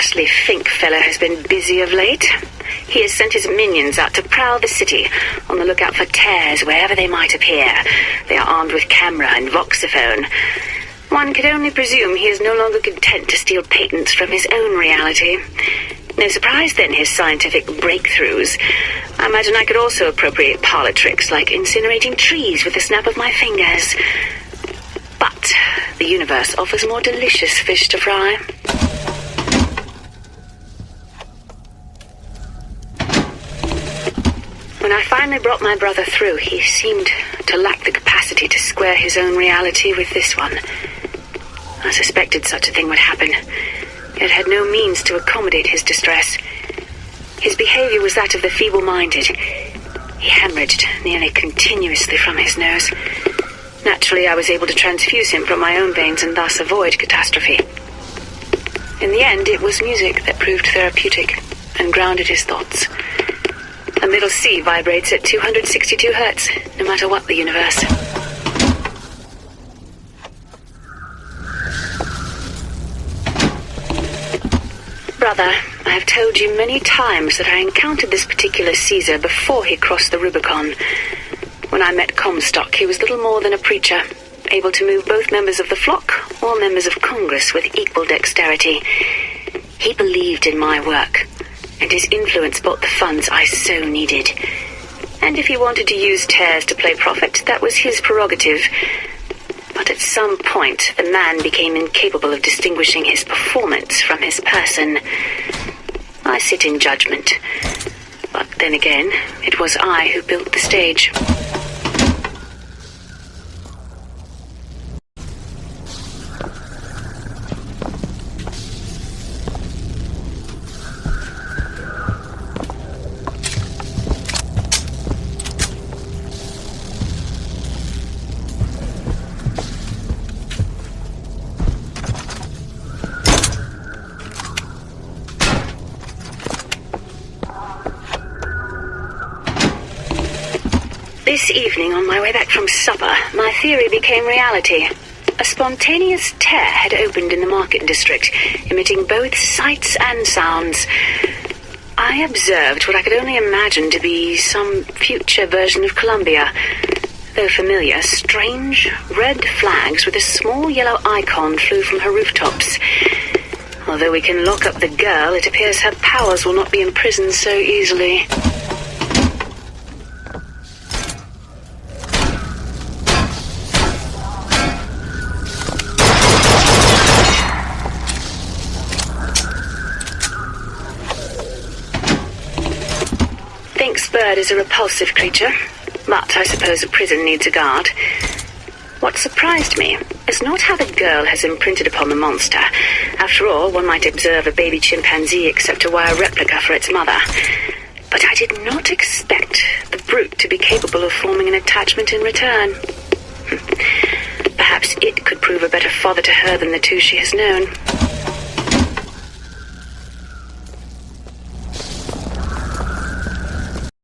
ghastly Fink fellow has been busy of late. He has sent his minions out to prowl the city, on the lookout for tears wherever they might appear. They are armed with camera and Voxophone. One could only presume he is no longer content to steal patents from his own reality. No surprise, then, his scientific breakthroughs. I imagine I could also appropriate parlor tricks like incinerating trees with the snap of my fingers. But the universe offers more delicious fish to fry. When I finally brought my brother through, he seemed to lack the capacity to square his own reality with this one. I suspected such a thing would happen, yet had no means to accommodate his distress. His behavior was that of the feeble-minded. He hemorrhaged nearly continuously from his nose. Naturally, I was able to transfuse him from my own veins and thus avoid catastrophe. In the end, it was music that proved therapeutic and grounded his thoughts. A middle C vibrates at 262 hertz, no matter what the universe. Brother, I have told you many times that I encountered this particular Caesar before he crossed the Rubicon. When I met Comstock, he was little more than a preacher, able to move both members of the flock or members of Congress with equal dexterity. He believed in my work, and his influence bought the funds I so needed. And if he wanted to use tears to play prophet, that was his prerogative. But at some point, the man became incapable of distinguishing his performance from his person. I sit in judgment. But then again, it was I who built the stage. This evening, on my way back from supper, my theory became reality. A spontaneous tear had opened in the market district, emitting both sights and sounds. I observed what I could only imagine to be some future version of Columbia. Though familiar, strange red flags with a small yellow icon flew from her rooftops. Although we can lock up the girl, it appears her powers will not be imprisoned so easily. Fink's bird is a repulsive creature, but I suppose a prison needs a guard. What surprised me is not how the girl has imprinted upon the monster. After all, one might observe a baby chimpanzee accept a wire replica for its mother. But I did not expect the brute to be capable of forming an attachment in return. Perhaps it could prove a better father to her than the two she has known.